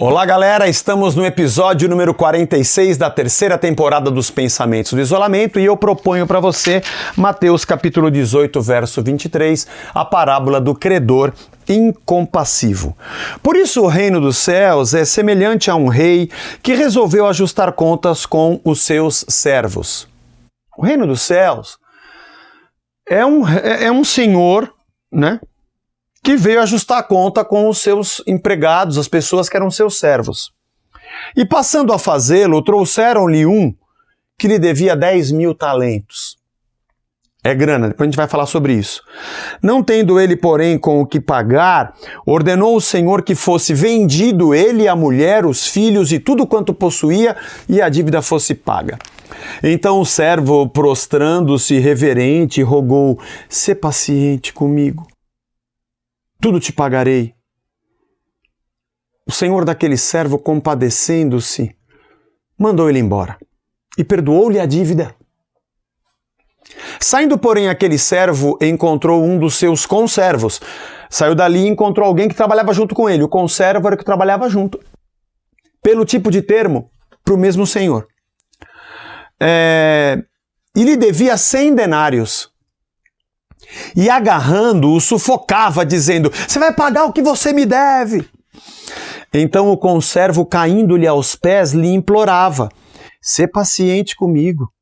Olá galera, estamos no episódio número 46 da terceira temporada dos Pensamentos do Isolamento e eu proponho para você Mateus capítulo 18, verso 23, a parábola do credor incompassivo. Por isso o reino dos céus é semelhante a um rei que resolveu ajustar contas com os seus servos. O reino dos céus é um senhor, né? Que veio ajustar a conta com os seus empregados, as pessoas que eram seus servos. E passando a fazê-lo, trouxeram-lhe um que lhe devia 10.000 talentos. É grana, depois a gente vai falar sobre isso. Não tendo ele, porém, com o que pagar, ordenou o Senhor que fosse vendido ele, a mulher, os filhos e tudo quanto possuía, e a dívida fosse paga. Então o servo, prostrando-se reverente, rogou: "Sê paciente comigo. Tudo te pagarei." O senhor daquele servo, compadecendo-se, mandou ele embora e perdoou-lhe a dívida. Saindo, porém, aquele servo encontrou um dos seus conservos. Saiu dali e encontrou alguém que trabalhava junto com ele. O conservo era o que trabalhava junto. Pelo tipo de termo, para o mesmo senhor. E lhe devia 100 denários. E agarrando-o, sufocava, dizendo: "Você vai pagar o que você me deve." Então o conservo, caindo-lhe aos pés, lhe implorava: "Sê paciente comigo,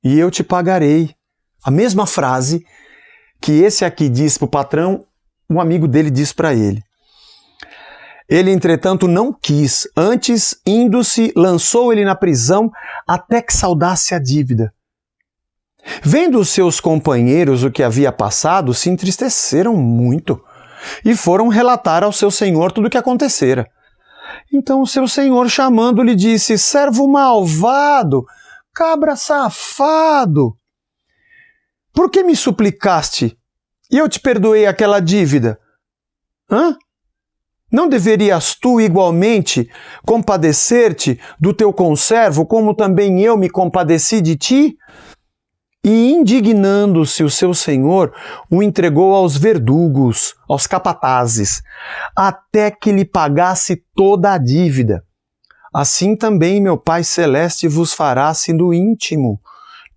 e eu te pagarei." A mesma frase que esse aqui disse para o patrão, um amigo dele disse para ele. Ele, entretanto, não quis. Antes, indo-se, lançou ele na prisão até que saldasse a dívida. Vendo os seus companheiros o que havia passado, se entristeceram muito e foram relatar ao seu senhor tudo o que acontecera. Então o seu senhor, chamando-lhe, disse: "Servo malvado, cabra safado, por que me suplicaste e eu te perdoei aquela dívida? Não deverias tu igualmente compadecer-te do teu conservo, como também eu me compadeci de ti?" E, indignando-se o seu senhor, o entregou aos verdugos, aos capatazes, até que lhe pagasse toda a dívida. Assim também meu Pai Celeste vos fará, se no íntimo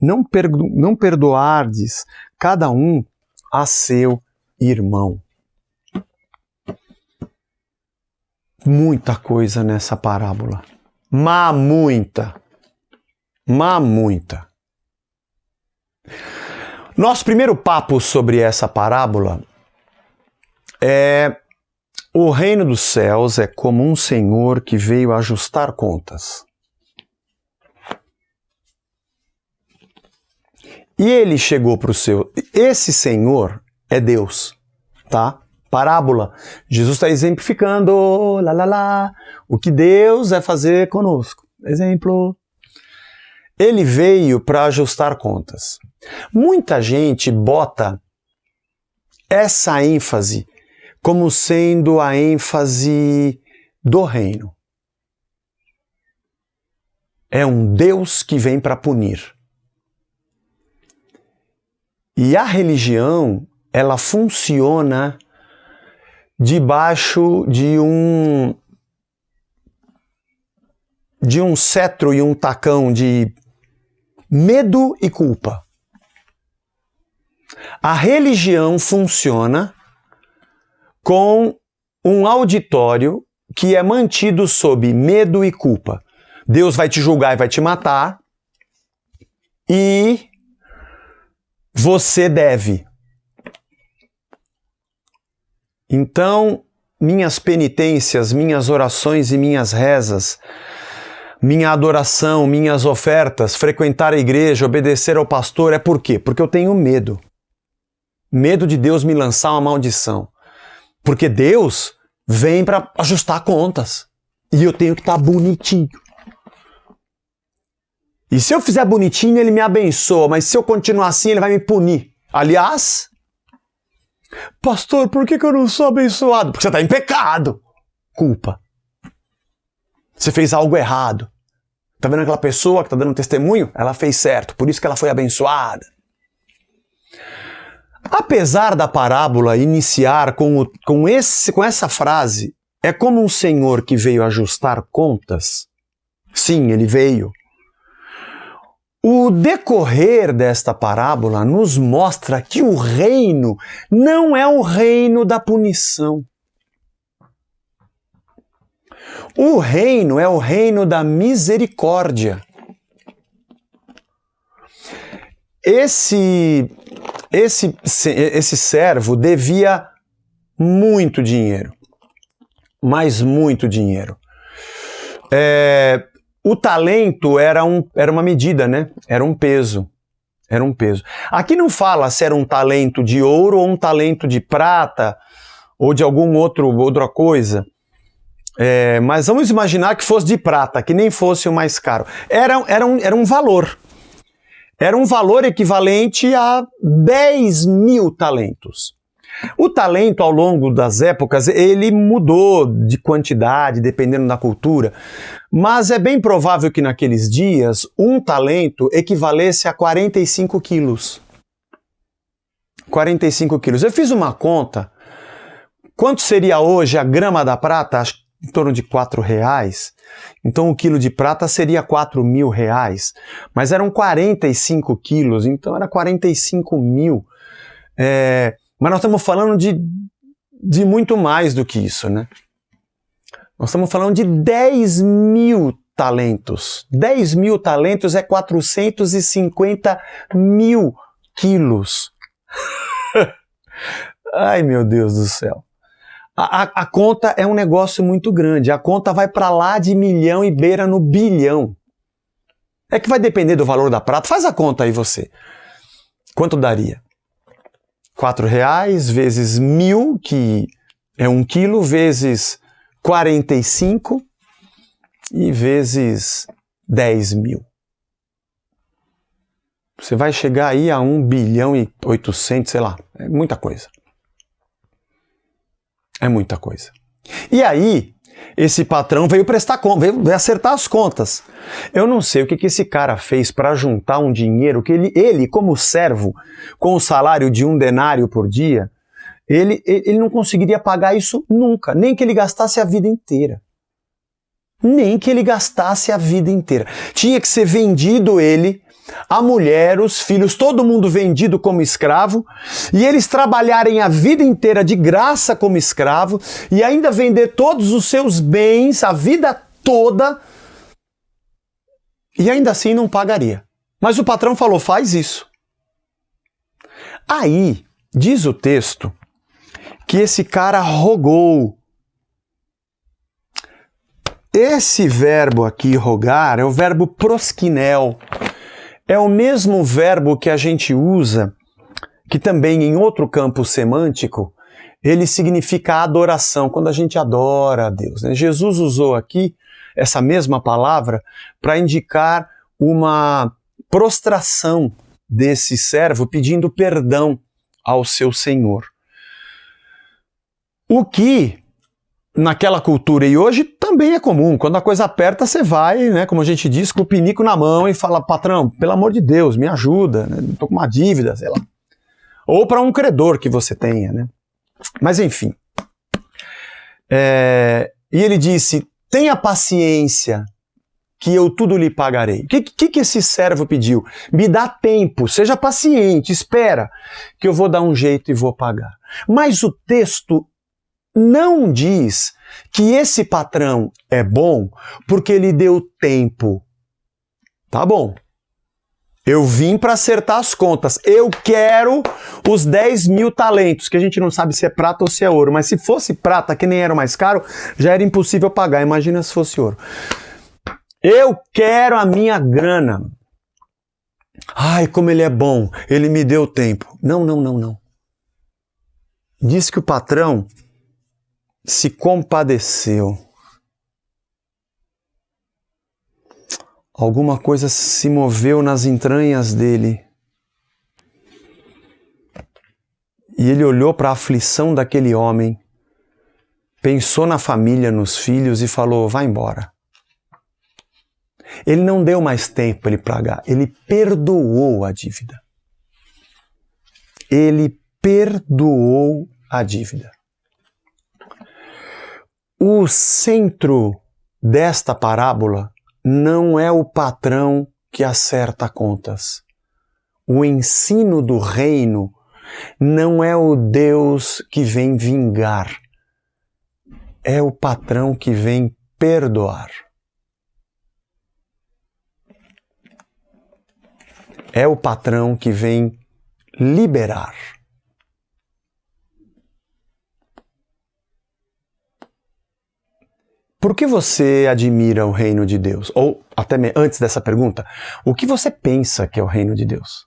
não perdoardes cada um a seu irmão. Muita coisa nessa parábola. Muita. Nosso primeiro papo sobre essa parábola é: o reino dos céus é como um senhor que veio ajustar contas. E ele chegou para o seu... Esse senhor é Deus, tá? Parábola. Jesus está exemplificando, o que Deus vai fazer conosco. Exemplo. Ele veio para ajustar contas. Muita gente bota essa ênfase como sendo a ênfase do reino. É um Deus que vem para punir. E a religião, ela funciona debaixo de um cetro e um tacão de medo e culpa. A religião funciona com um auditório que é mantido sob medo e culpa. Deus vai te julgar e vai te matar e você deve. Então, minhas penitências, minhas orações e minhas rezas, minha adoração, minhas ofertas, frequentar a igreja, obedecer ao pastor, é por quê? Porque eu tenho medo. Medo de Deus me lançar uma maldição. Porque Deus vem para ajustar contas. E eu tenho que estar bonitinho. E se eu fizer bonitinho, Ele me abençoa. Mas se eu continuar assim, Ele vai me punir. Aliás, pastor, por que eu não sou abençoado? Porque você está em pecado. Culpa. Você fez algo errado. Tá vendo aquela pessoa que está dando testemunho? Ela fez certo, por isso que ela foi abençoada. Apesar da parábola iniciar com essa frase, é como um senhor que veio ajustar contas? Sim, ele veio. O decorrer desta parábola nos mostra que o reino não é o reino da punição. O reino é o reino da misericórdia. Esse servo devia muito dinheiro, mas muito dinheiro. O talento era uma medida, né? Era um peso. Era um peso. Aqui não fala se era um talento de ouro ou um talento de prata ou de outra coisa. Mas vamos imaginar que fosse de prata, que nem fosse o mais caro. Era um valor. Era um valor equivalente a 10 mil talentos. O talento, ao longo das épocas, ele mudou de quantidade, dependendo da cultura, mas é bem provável que naqueles dias um talento equivalesse a 45 quilos. 45 quilos. Eu fiz uma conta. Quanto seria hoje a grama da prata? Acho que em torno de R$4. Então o quilo de prata seria R$4.000. Mas eram 45 quilos, então era 45 mil. Mas nós estamos falando de muito mais do que isso, né? Nós estamos falando de 10 mil talentos. 10 mil talentos é 450 mil quilos. Ai, meu Deus do céu. A conta é um negócio muito grande. A conta vai para lá de milhão e beira no bilhão. É que vai depender do valor da prata. Faz a conta aí você. Quanto daria? R$4 vezes 1.000, que é 1 quilo, vezes 45 e vezes 10 mil. Você vai chegar aí a 1 bilhão e 800, sei lá. É muita coisa. É muita coisa. E aí, esse patrão veio prestar conta, veio acertar as contas. Eu não sei o que esse cara fez para juntar um dinheiro que ele, como servo, com o salário de 1 denário por dia, ele não conseguiria pagar isso nunca, nem que ele gastasse a vida inteira. Nem que ele gastasse a vida inteira. Tinha que ser vendido ele, a mulher, os filhos, todo mundo vendido como escravo, e eles trabalharem a vida inteira de graça como escravo, e ainda vender todos os seus bens, a vida toda, e ainda assim não pagaria. Mas o patrão falou, faz isso. Aí, diz o texto, que esse cara rogou. Esse verbo aqui, rogar, é o verbo proskinel. É o mesmo verbo que a gente usa, que também em outro campo semântico, ele significa adoração, quando a gente adora a Deus, né? Jesus usou aqui essa mesma palavra para indicar uma prostração desse servo pedindo perdão ao seu senhor. O que naquela cultura e hoje também é comum. Quando a coisa aperta, você vai, né, como a gente diz, com o pinico na mão e fala, patrão, pelo amor de Deus, me ajuda, né? Estou com uma dívida, sei lá. Ou para um credor que você tenha, né? Mas enfim. E ele disse, tenha paciência, que eu tudo lhe pagarei. O que esse servo pediu? Me dá tempo, seja paciente, espera, que eu vou dar um jeito e vou pagar. Mas o texto não diz que esse patrão é bom porque ele deu tempo. Tá bom. Eu vim para acertar as contas. Eu quero os 10 mil talentos, que a gente não sabe se é prata ou se é ouro. Mas se fosse prata, que nem era o mais caro, já era impossível pagar. Imagina se fosse ouro. Eu quero a minha grana. Ai, como ele é bom. Ele me deu tempo. Não. Diz que o patrão se compadeceu. Alguma coisa se moveu nas entranhas dele. E ele olhou para a aflição daquele homem, pensou na família, nos filhos e falou, vai embora. Ele não deu mais tempo para ele pagar, ele perdoou a dívida. Ele perdoou a dívida. O centro desta parábola não é o patrão que acerta contas. O ensino do reino não é o Deus que vem vingar. É o patrão que vem perdoar. É o patrão que vem liberar. Por que você admira o reino de Deus? Ou, até antes dessa pergunta, o que você pensa que é o reino de Deus?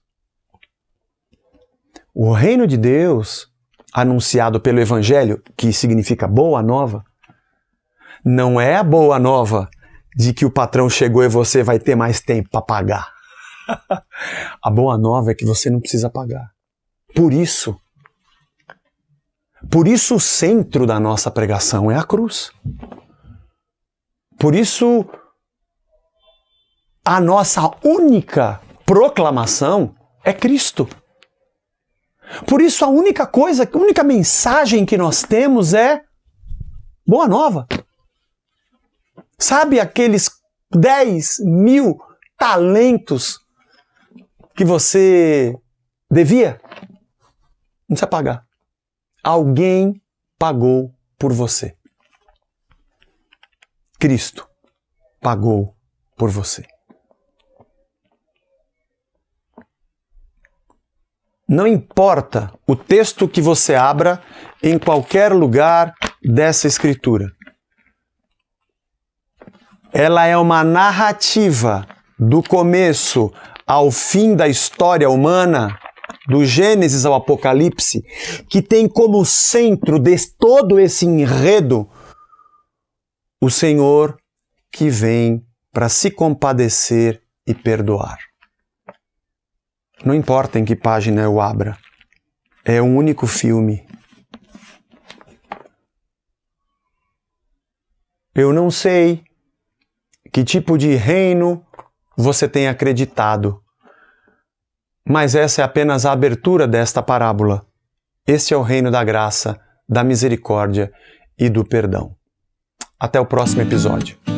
O reino de Deus, anunciado pelo Evangelho, que significa boa nova, não é a boa nova de que o patrão chegou e você vai ter mais tempo para pagar. A boa nova é que você não precisa pagar. Por isso o centro da nossa pregação é a cruz. Por isso, a nossa única proclamação é Cristo. Por isso, a única mensagem que nós temos é boa nova. Sabe aqueles 10.000 talentos que você devia? Não precisa pagar. Alguém pagou por você. Cristo pagou por você. Não importa o texto que você abra em qualquer lugar dessa escritura. Ela é uma narrativa do começo ao fim da história humana, do Gênesis ao Apocalipse, que tem como centro de todo esse enredo o Senhor que vem para se compadecer e perdoar. Não importa em que página eu abra, é um único filme. Eu não sei que tipo de reino você tem acreditado, mas essa é apenas a abertura desta parábola. Este é o reino da graça, da misericórdia e do perdão. Até o próximo episódio.